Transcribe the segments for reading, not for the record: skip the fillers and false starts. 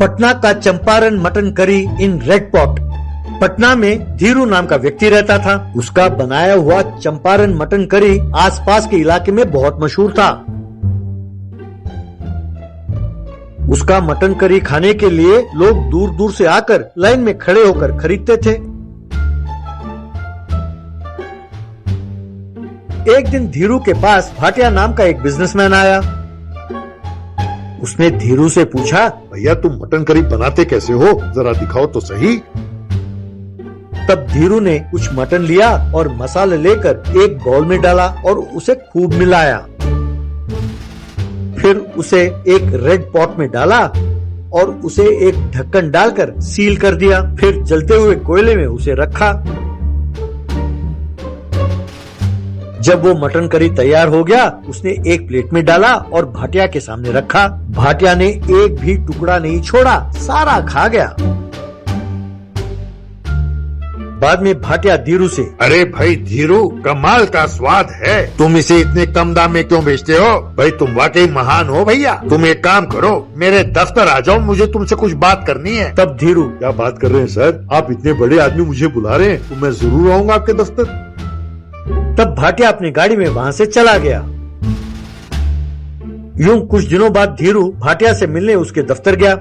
पटना का Champaran mutton curry in red pot. Patna में धीरू नाम का व्यक्ति रहता था। उसका बनाया हुआ चंपारण मटन करी आसपास के इलाके में बहुत मशहूर था। उसका मटन करी खाने के लिए लोग दूर दूर से आकर लाइन में खड़े होकर खरीदते थे। एक दिन धीरू के पास भाटिया नाम का एक बिजनेसमैन आया। उसने धीरू से पूछा, भैया तुम मटन करी बनाते कैसे हो, जरा दिखाओ तो सही। तब धीरू ने कुछ मटन लिया और मसाले लेकर एक बाउल में डाला और उसे खूब मिलाया। फिर उसे एक रेड पॉट में डाला और उसे एक ढक्कन डालकर सील कर दिया। फिर जलते हुए कोयले में उसे रखा। जब वो मटन करी तैयार हो गया, उसने एक प्लेट में डाला और भाटिया के सामने रखा। भाटिया ने एक भी टुकड़ा नहीं छोड़ा, सारा खा गया। बाद में भाटिया धीरू से, अरे भाई धीरू, कमाल का स्वाद है, तुम इसे इतने कम दाम में क्यों बेचते हो? भाई तुम वाकई महान हो भैया। तुम एक काम करो, मेरे दफ्तर आ जाओ, मुझे तुमसे कुछ बात करनी है। तब धीरू, क्या बात कर रहे हैं सर, आप इतने बड़े आदमी मुझे बुला रहे हैं, तो मैं जरूर आऊंगा आपके दफ्तर। तब भाटिया अपनी गाड़ी में वहाँ से चला गया। यूं कुछ दिनों बाद धीरू भाटिया से मिलने उसके दफ्तर गया।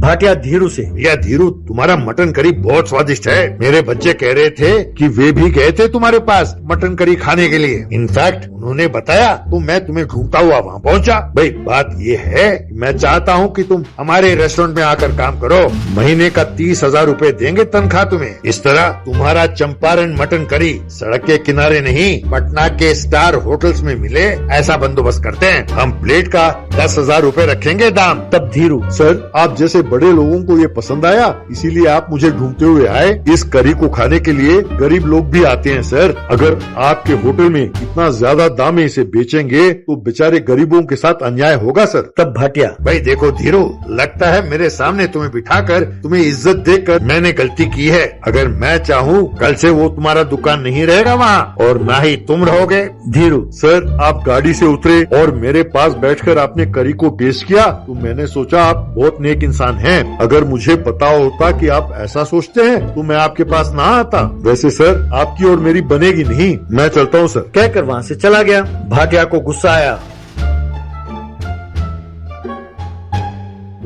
भाटिया धीरू से, भैया धीरू, तुम्हारा मटन करी बहुत स्वादिष्ट है। मेरे बच्चे कह रहे थे कि वे भी गए थे तुम्हारे पास मटन करी खाने के लिए। इनफैक्ट उन्होंने बताया तो मैं तुम्हें ढूंढता हुआ वहाँ पहुँचा। भाई बात ये है, मैं चाहता हूँ कि तुम हमारे रेस्टोरेंट में आकर काम करो। महीने का 30,000 रूपए देंगे तनख्वाह तुम्हें। इस तरह तुम्हारा चंपारण मटन करी सड़क के किनारे नहीं, पटना के स्टार होटल्स में मिले, ऐसा बंदोबस्त करते हैं। हम प्लेट का 10,000 रूपए रखेंगे दाम। तब धीरू, सर आप जैसे बड़े लोगों को ये पसंद आया, इसीलिए आप मुझे ढूंढते हुए आए। इस करी को खाने के लिए गरीब लोग भी आते हैं सर। अगर आपके होटल में इतना ज्यादा दाम में इसे बेचेंगे तो बेचारे गरीबों के साथ अन्याय होगा सर। तब भाटिया, भाई देखो धीरू, लगता है मेरे सामने तुम्हें बिठाकर तुम्हें इज्जत देकर मैंने गलती की है। अगर मैं चाहूँ कल से वो तुम्हारा दुकान नहीं रहेगा वहाँ और ना ही तुम रहोगे। धीरू, सर आप गाड़ी से उतरे और मेरे पास बैठकर आपने करी को टेस्ट किया तो मैंने सोचा आप बहुत नेक इंसान हैं। अगर मुझे पता होता कि आप ऐसा सोचते हैं तो मैं आपके पास ना आता। वैसे सर आपकी और मेरी बनेगी नहीं, मैं चलता हूँ सर। कहकर वहाँ से चला गया। भाटिया को गुस्सा आया।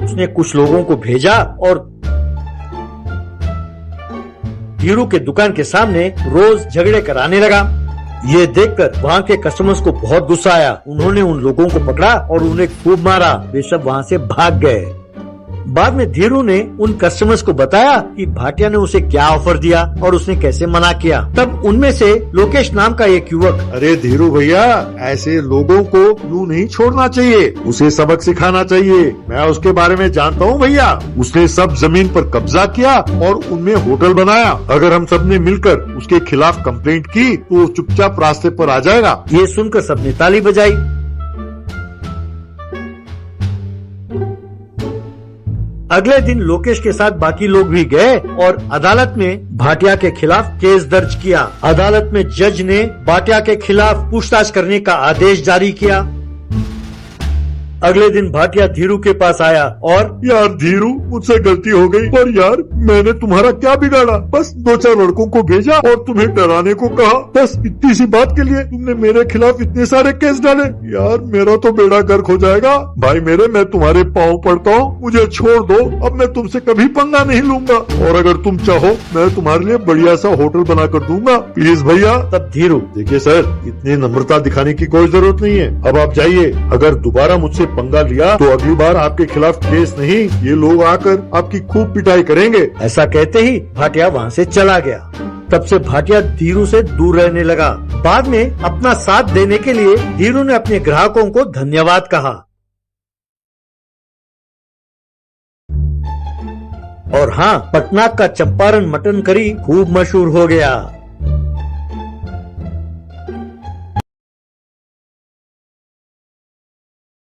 उसने कुछ लोगों को भेजा और धीरू के दुकान के सामने रोज झगड़े कराने लगा। ये देखकर वहाँ के कस्टमर्स को बहुत गुस्सा आया। उन्होंने उन लोगों को पकड़ा और उन्हें खूब मारा। वे सब वहाँ से भाग गए। बाद में धीरू ने उन कस्टमर्स को बताया कि भाटिया ने उसे क्या ऑफर दिया और उसने कैसे मना किया। तब उनमें से लोकेश नाम का एक युवक, अरे धीरू भैया, ऐसे लोगों को यूं नहीं छोड़ना चाहिए, उसे सबक सिखाना चाहिए। मैं उसके बारे में जानता हूँ भैया। उसने सब जमीन पर कब्जा किया और उनमें होटल बनाया। अगर हम सबने मिलकर उसके खिलाफ कंप्लेंट की तो चुपचाप रास्ते पर आ जाएगा। ये सुनकर सबने ताली बजाई। अगले दिन लोकेश के साथ बाकी लोग भी गए और अदालत में भाटिया के खिलाफ केस दर्ज किया। अदालत में जज ने भाटिया के खिलाफ पूछताछ करने का आदेश जारी किया। अगले दिन भाटिया धीरू के पास आया और, यार धीरू, मुझसे गलती हो गई, पर यार मैंने तुम्हारा क्या बिगाड़ा? बस 2-4 लड़कों को भेजा और तुम्हें डराने को कहा। बस इतनी सी बात के लिए तुमने मेरे खिलाफ इतने सारे केस डाले। यार मेरा तो बेड़ा गर्क हो जाएगा। भाई मेरे, मैं तुम्हारे पाँव पड़ता हूँ, मुझे छोड़ दो। अब मैं तुमसे कभी पंगा नहीं लूंगा और अगर तुम चाहो मैं तुम्हारे लिए बढ़िया सा होटल बना कर दूंगा, प्लीज भैया। तब धीरू, देखिए सर, इतनी नम्रता दिखाने की कोई जरूरत नहीं है। अब आप जाइए। अगर दोबारा मुझसे पंगा लिया तो अगली बार आपके खिलाफ केस नहीं, ये लोग आकर आपकी खूब पिटाई करेंगे। ऐसा कहते ही भाटिया वहाँ से चला गया। तब से भाटिया धीरू से दूर रहने लगा। बाद में अपना साथ देने के लिए धीरू ने अपने ग्राहकों को धन्यवाद कहा। और हाँ, पटना का चंपारण मटन करी खूब मशहूर हो गया।